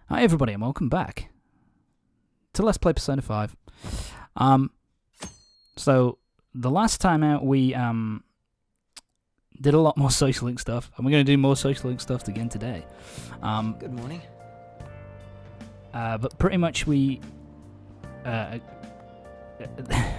Hi everybody and welcome back to Let's Play Persona 5. So the last time out we did a lot more social link stuff, and we're going to do more social link stuff again today. Good morning. But pretty much we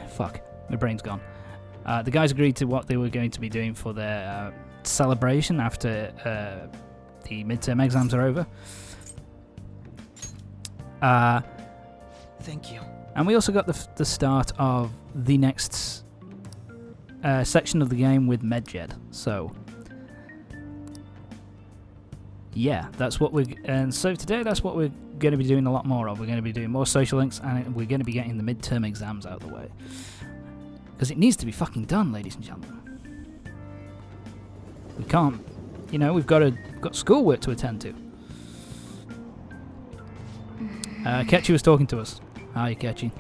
fuck, my brain's gone. The guys agreed to what they were going to be doing for their celebration after the midterm exams are over. Thank you. And we also got the start of the next section of the game with Medjed. So, yeah, that's what so today that's what we're going to be doing a lot more of. We're going to be doing more social links, and we're going to be getting the midterm exams out of the way. Because it needs to be fucking done, ladies and gentlemen. We can't, we've got schoolwork to attend to. Ketchy was talking to us. Hi, Ketchy.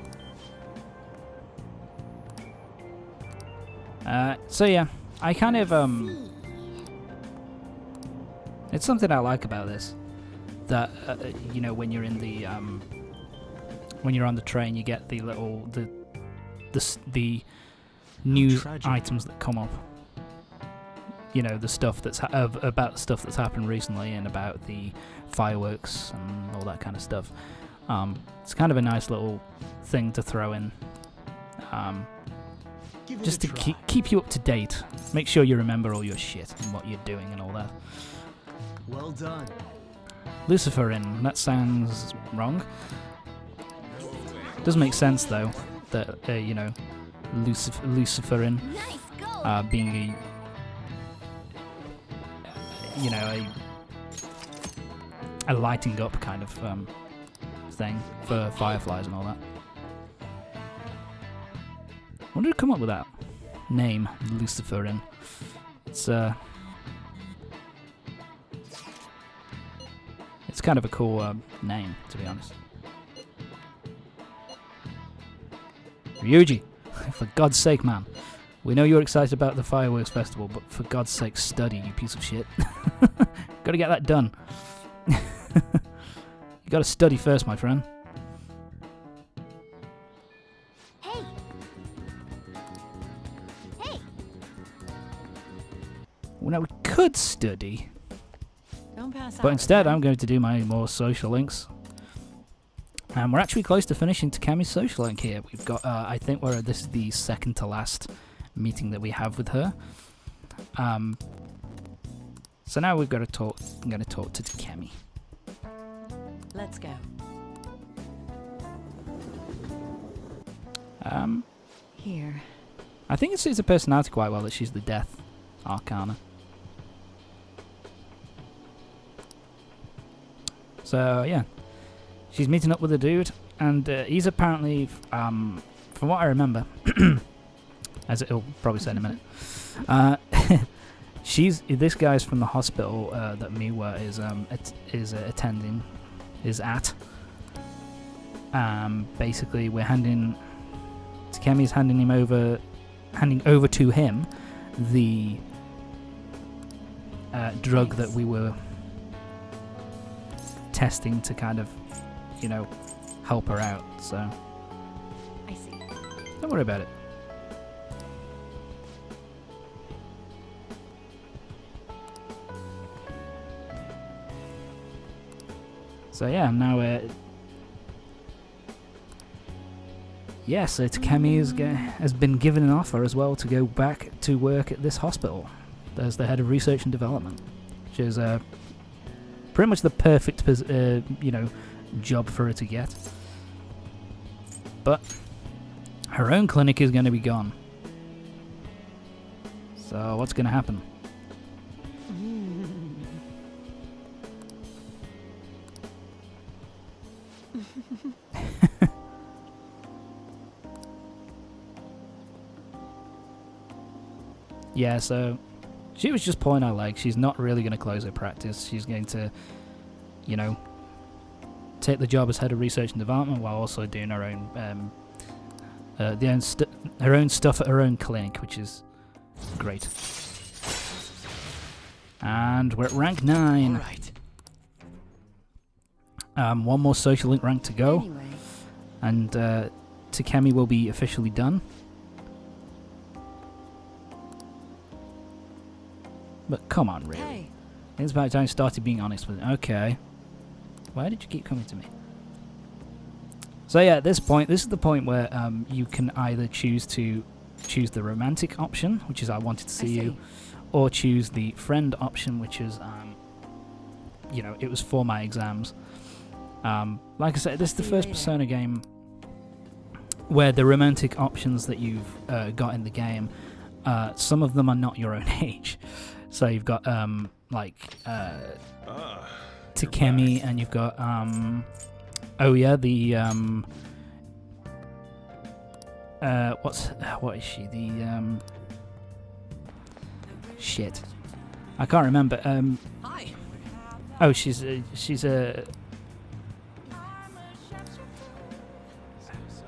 So yeah, I kind of it's something I like about this. That when you're in the when you're on the train, you get the little the new items that come up. The stuff that's about the stuff that's happened recently and about the fireworks and all that kind of stuff. It's kind of a nice little thing to throw in, just to keep you up to date. Make sure you remember all your shit and what you're doing and all that. Well done. Luciferin, that sounds wrong. Does make sense though, that Luciferin being a lighting up kind of thing for fireflies and all that. I wonder who come up with that name, Luciferin. It's kind of a cool name, to be honest. Ryuji, for God's sake, man. We know you're excited about the fireworks festival, but for God's sake, study, you piece of shit. Gotta get that done. You gotta study first, my friend. Hey! Well, now we could study, Don't pass but instead I'm going to do my more social links. And we're actually close to finishing Takemi's social link here. We've got, I think this is the second to last meeting that we have with her. So now we've got to talk. I'm going to talk to Takemi. Let's go. Here. I think it suits her personality quite well that she's the Death Arcana. So yeah, she's meeting up with a dude, and he's apparently, from what I remember, as it'll probably say in a minute, this guy's from the hospital that Miwa is attending. Is at. Basically, Takemi's handing over to him the drug that we were testing to kind of, help her out. So I see. don't worry about it. So yeah, now so Takemi has been given an offer as well to go back to work at this hospital as the head of research and development, which is pretty much the perfect job for her to get. But her own clinic is going to be gone. So what's going to happen? Yeah, so she was just pulling her leg. She's not really going to close her practice. She's going to, take the job as head of research and development while also doing her own, her own stuff at her own clinic, which is great. And we're at rank 9. All right. one more social link rank to go, Anyway, and Takemi will be officially done. But come on, really. hey, It's about time I started being honest with it. Okay. Why did you keep coming to me? So yeah, at this point, this is the point where you can either choose the romantic option, which is I wanted to see you, or choose the friend option, which is, you know, it was for my exams. Like I said, this is the first Persona game where the romantic options that you've got in the game, some of them are not your own age. So you've got Takemi, and you've got Oya, the what is she? The shit, I can't remember. Hi. Oh, she's a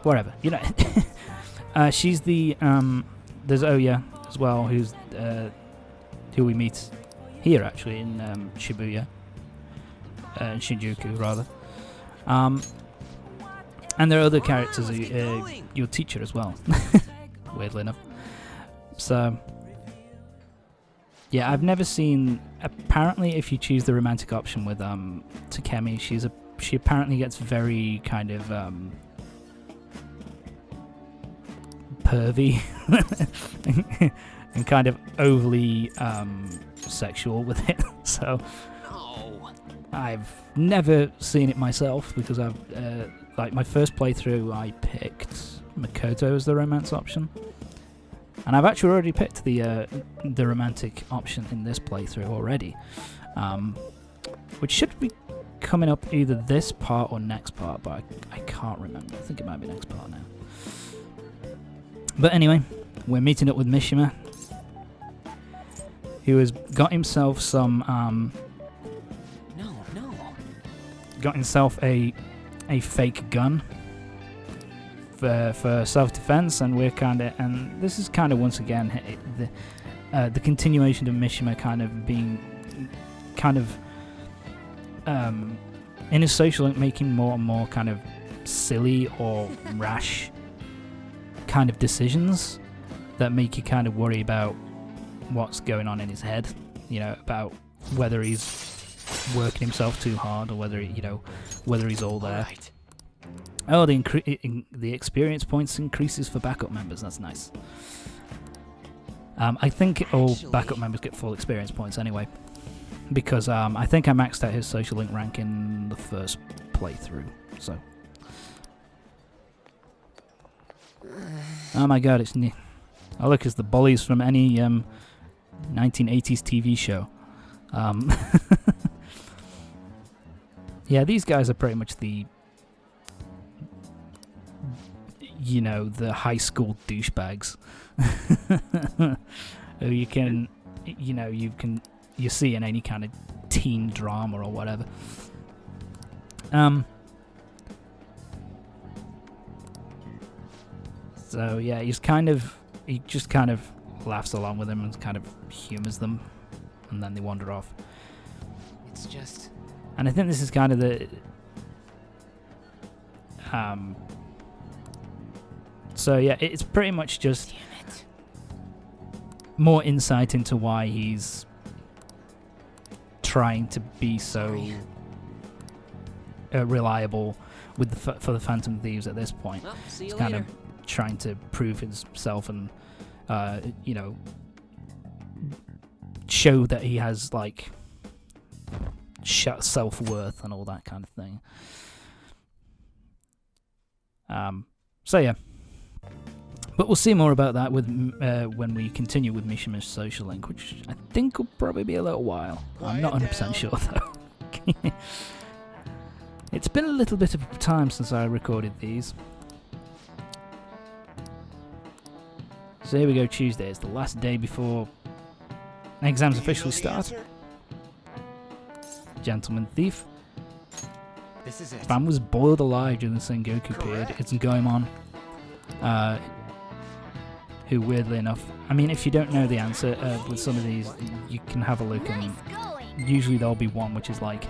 whatever, you know. She's the there's Oya as well, who's who we meet here actually in Shibuya, Shinjuku rather. And there are other characters, your teacher as well, weirdly enough. So yeah, I've never seen. Apparently, if you choose the romantic option with Takemi, she apparently gets very kind of pervy and kind of overly sexual with it. So I've never seen it myself because I've like my first playthrough I picked Makoto as the romance option, and I've actually already picked the romantic option in this playthrough already, which should be coming up either this part or next part, but I can't remember. I think it might be next part now. But anyway, we're meeting up with Mishima, who has got himself some got himself a fake gun for self-defense, and we're and this is kind of once again the continuation of Mishima kind of being in his social link making more and more kind of silly or rash kind of decisions that make you kind of worry about what's going on in his head, you know, about whether he's working himself too hard or whether he's all there. Right. Oh, the experience points increases for backup members. That's nice. I think all backup members get full experience points anyway, because I think I maxed out his social link rank in the first playthrough. So, oh my god, it's neat. Oh look, it's the bullies from any 1980s TV show. Yeah, these guys are pretty much the high school douchebags who you see in any kind of teen drama or whatever. So yeah, he just kind of laughs along with them and kind of humors them, and then they wander off. It's just. And I think this is kind of the so yeah, it's pretty much just more insight into why he's trying to be so reliable with for the Phantom Thieves at this point. Well, see you He's kind later. of trying to prove himself and show that he has like self-worth and all that kind of thing. So yeah, but we'll see more about that with when we continue with Mishima's social link, which I think will probably be a little while. I'm not 100% sure though. It's been a little bit of time since I recorded these. So here we go, Tuesday. It's the last day before exams officially start. Gentleman Thief. This is it. Man was boiled alive during the Sengoku period. It's Goemon. Who, weirdly enough, I mean, if you don't know the answer with some of these, you can have a look, and usually there'll be one which is like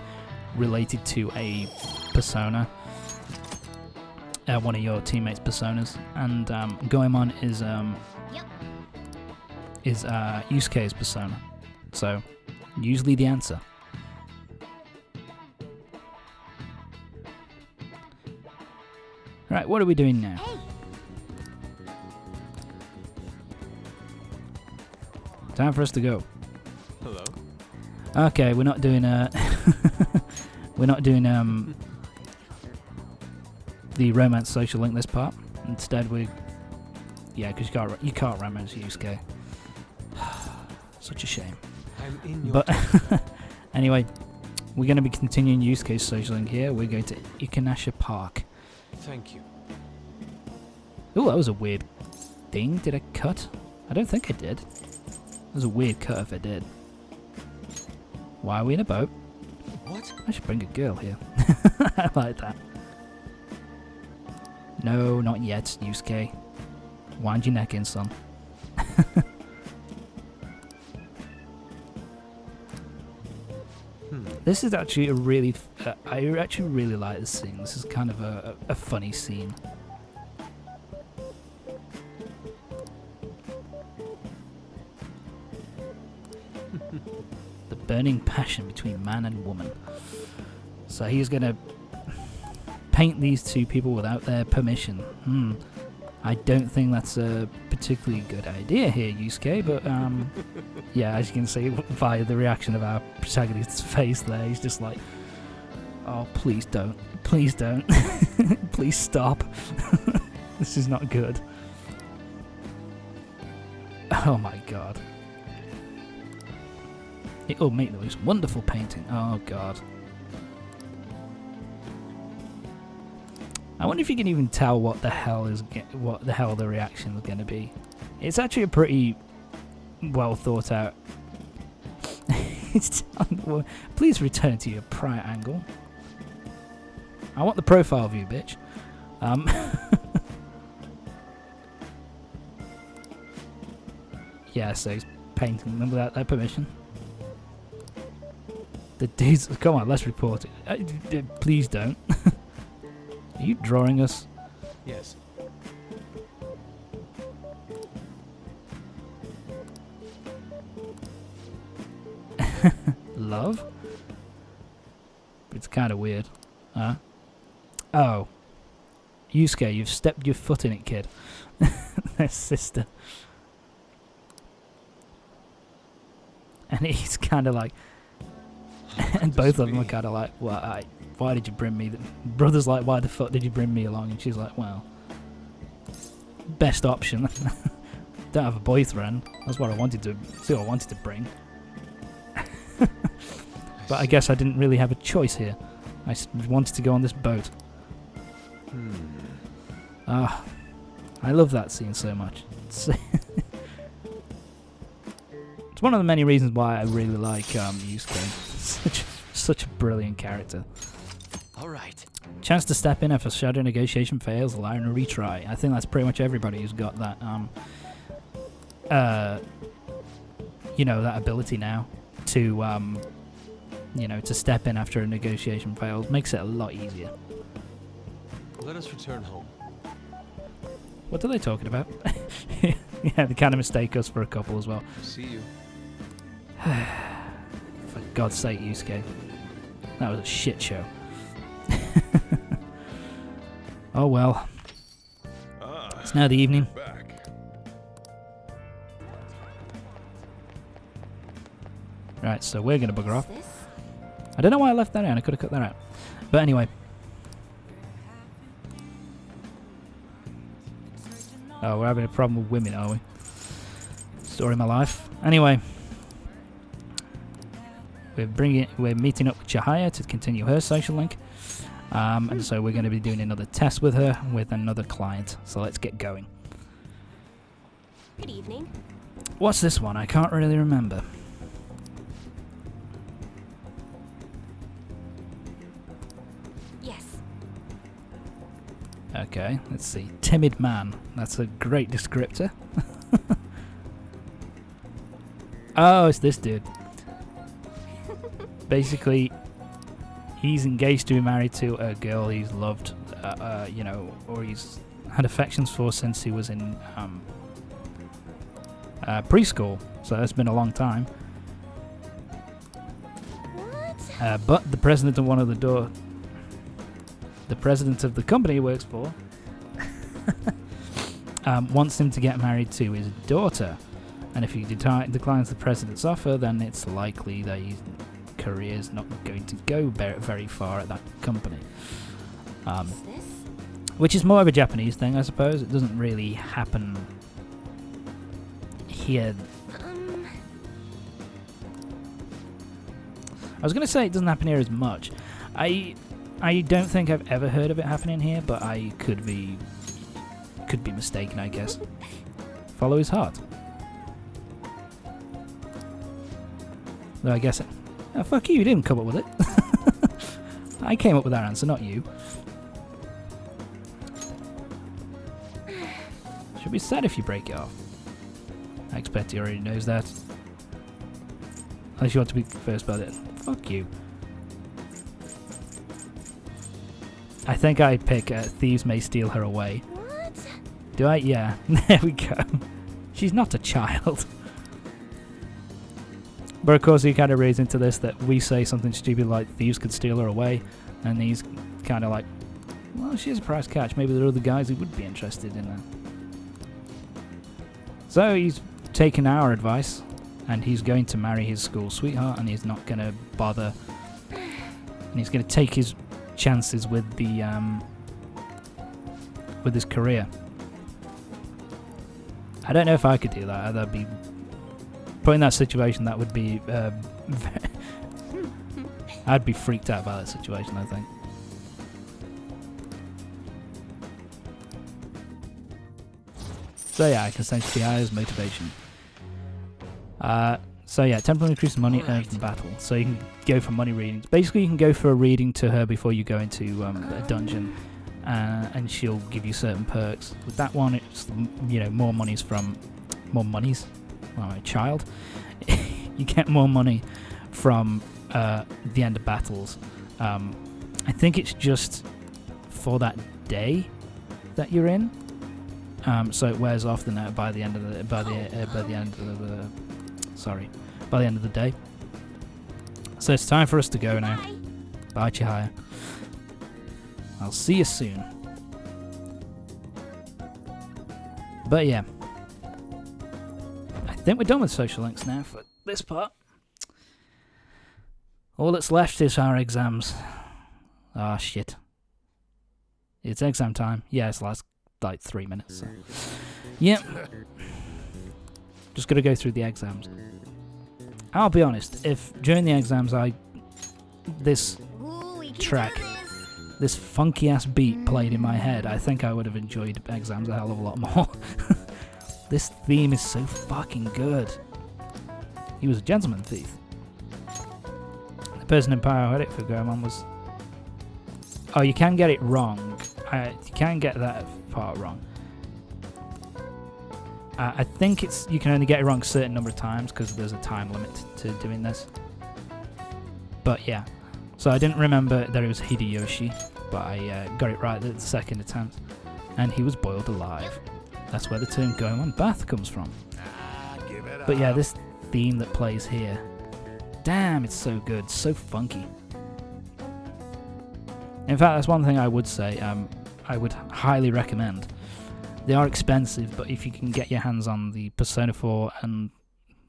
related to a persona, one of your teammates' personas, and Goemon is Yusuke's persona. So, usually the answer. Right, what are we doing now? Time for us to go. Hello. Okay, we're not doing we're not doing the romance social link this part. Instead, because you can't romance Yusuke. Such a shame. I'm in your But anyway, we're going to be continuing Yusuke's social link here. We're going to Ikanasha Park. Thank you. Oh, that was a weird thing. Did I cut? I don't think I did. That was a weird cut if I did. Why are we in a boat? What? I should bring a girl here. I like that. No, not yet, Yusuke. Wind your neck in, son. This is actually a really... I actually really like this scene. This is kind of a funny scene. The burning passion between man and woman. So he's going to paint these two people without their permission. I don't think that's a particularly good idea here, Yusuke, but yeah, as you can see via the reaction of our protagonist's face there, he's just like, oh, please don't. Please don't. Please stop. This is not good. Oh my god. It'll make the most wonderful painting. Oh god. I wonder if you can even tell what the hell the reaction is going to be. It's actually a pretty well thought out. Please return to your prior angle. I want the profile view, bitch. Yeah, so he's painting them without their permission. The dudes, come on, let's report it. Please don't. Are you drawing us? Yes. Love? It's kind of weird. Huh? Oh. Yusuke, you've stepped your foot in it, kid. Their sister. And he's kind of like... and both of them are kind of like, well, why did you bring me? Brother's like, why the fuck did you bring me along? And she's like, well, best option. Don't have a boyfriend. That's what I wanted to. See what I wanted to bring. But I guess I didn't really have a choice here. I wanted to go on this boat. Ah, I love that scene so much. It's one of the many reasons why I really like Yusuke. Such a brilliant character. All right. Chance to step in if a shadow negotiation fails, allowing a retry. I think that's pretty much everybody who's got that, that ability now to, to step in after a negotiation fails. Makes it a lot easier. Let us return home. What are they talking about? Yeah, they kind of mistake us for a couple as well. See you. For God's sake, Yusuke. That was a shit show. Oh well. It's now the evening. Back. Right, so we're going to bugger off. I don't know why I left that in. I could have cut that out. But anyway. Oh, we're having a problem with women, are we? Story of my life. Anyway. We're meeting up with Chihaya to continue her social link. And so we're going to be doing another test with her with another client. So let's get going. Good evening. What's this one? I can't really remember. Yes. Okay, let's see. Timid man. That's a great descriptor. Oh, it's this dude. Basically, he's engaged to be married to a girl he's loved, you know, or he's had affections for since he was in preschool. So that's been a long time. What? But the president of the president of the company he works for, wants him to get married to his daughter. And if he declines the president's offer, then it's likely that his career's not going to go very far at that company. What's this? Which is more of a Japanese thing, I suppose. It doesn't really happen here. I was going to say it doesn't happen here as much. I don't think I've ever heard of it happening here, but I could be mistaken, I guess. Follow his heart. Though I guess fuck you didn't come up with it. I came up with that answer, not you. Should be sad if you break it off. I expect he already knows that. Unless you want to be first about it. Fuck you. I think I pick thieves may steal her away. What? Do I? Yeah. There we go. She's not a child. But of course he kind of reads into this that we say something stupid like thieves could steal her away, and he's kind of like, well, she's a prize catch. Maybe there are other guys who would be interested in her. So he's taken our advice, and he's going to marry his school sweetheart, and he's not going to bother. And he's going to take his chances with the with his career. I don't know if I could do that. That'd be put in that situation. That would be. I'd be freaked out by that situation, I think. So yeah, I can sense Chia's motivation. So yeah, temporarily increases money earned from battle. So you can go for money readings. Basically, you can go for a reading to her before you go into a dungeon, and she'll give you certain perks. With that one, it's, you know, more monies from well, a child. You get more money from the end of battles. I think it's just for that day that you're in. So it wears off by the end of the day. So it's time for us to go now. Bye, Chihaya. I'll see you soon. But yeah, I think we're done with social links now for this part. All that's left is our exams. Ah, shit. It's exam time. Yeah, it's last like 3 minutes. So. Yep. Just gotta go through the exams. I'll be honest, if during the exams this track, this funky ass beat played in my head, I think I would have enjoyed exams a hell of a lot more. This theme is so fucking good. He was a gentleman thief. The person in power edit for Goemon was... Oh, you can get it wrong. You can get that part wrong. I think you can only get it wrong a certain number of times because there's a time limit to doing this. But yeah, so I didn't remember that it was Hideyoshi, but I got it right at the second attempt, and he was boiled alive. That's where the term Goemon Bath comes from. But yeah, this theme that plays here, damn, it's so good, so funky. In fact, that's one thing I would say. I would highly recommend. They are expensive, but if you can get your hands on the Persona 4 and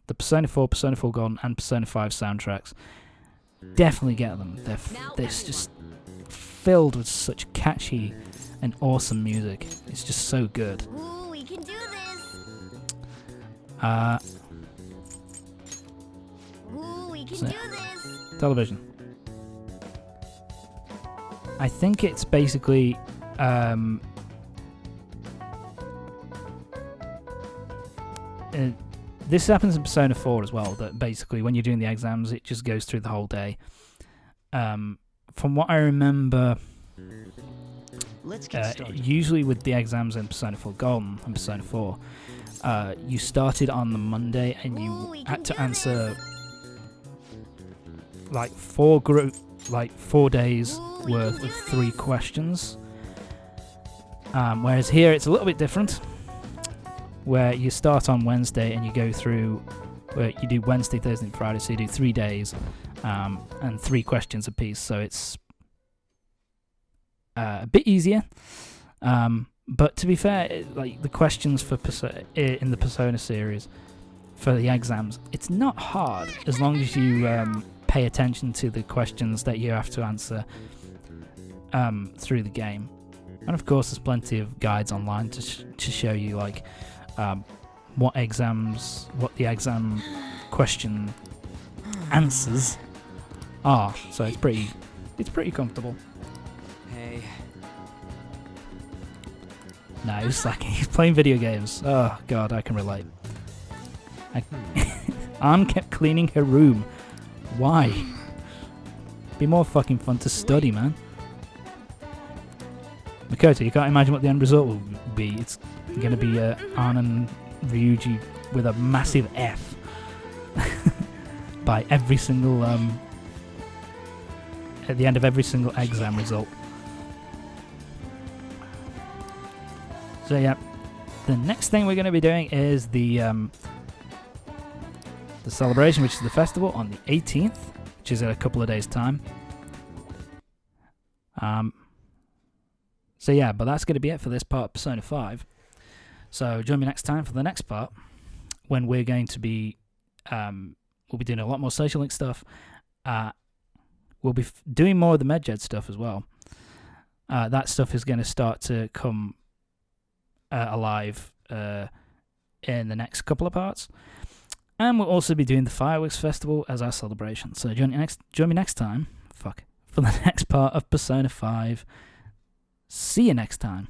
the Persona 4, Persona 4 Golden, and Persona 5 soundtracks, definitely get them. They're just filled with such catchy and awesome music. It's just so good. Ooh, we can do this. Ooh, we can So- do this. Television. I think it's basically this happens in Persona 4 as well, that basically when you're doing the exams it just goes through the whole day. From what I remember, Let's get started. usually with the exams in Persona 4 Golden and Persona 4, you started on the Monday and Ooh, you we had can to do answer like four like 4 days worth of 3 questions. Whereas here it's a little bit different, where you start on Wednesday and you go through, where you do Wednesday, Thursday, and Friday, so you do 3 days and 3 questions apiece. So it's a bit easier. But to be fair, like the questions for in the Persona series for the exams, it's not hard as long as you pay attention to the questions that you have to answer through the game. And of course, there's plenty of guides online to show you like what the exam question answers are. So it's pretty comfortable. Hey. No, he's like he's playing video games. Oh god, I can relate. Anne kept cleaning her room. Why? Be more fucking fun to study, man. Makoto, you can't imagine what the end result will be. It's gonna be Anne and Ryuji with a massive F by every single at the end of every single exam result. So yeah, the next thing we're going to be doing is the celebration, which is the festival on the 18th, which is in a couple of days' time. So yeah, but that's going to be it for this part of Persona 5. So join me next time for the next part, when we're going to be we'll be doing a lot more social link stuff. We'll be doing more of the Medjed stuff as well. That stuff is going to start to come alive in the next couple of parts, and we'll also be doing the Fireworks Festival as our celebration. So join me next time for the next part of Persona 5. See you next time.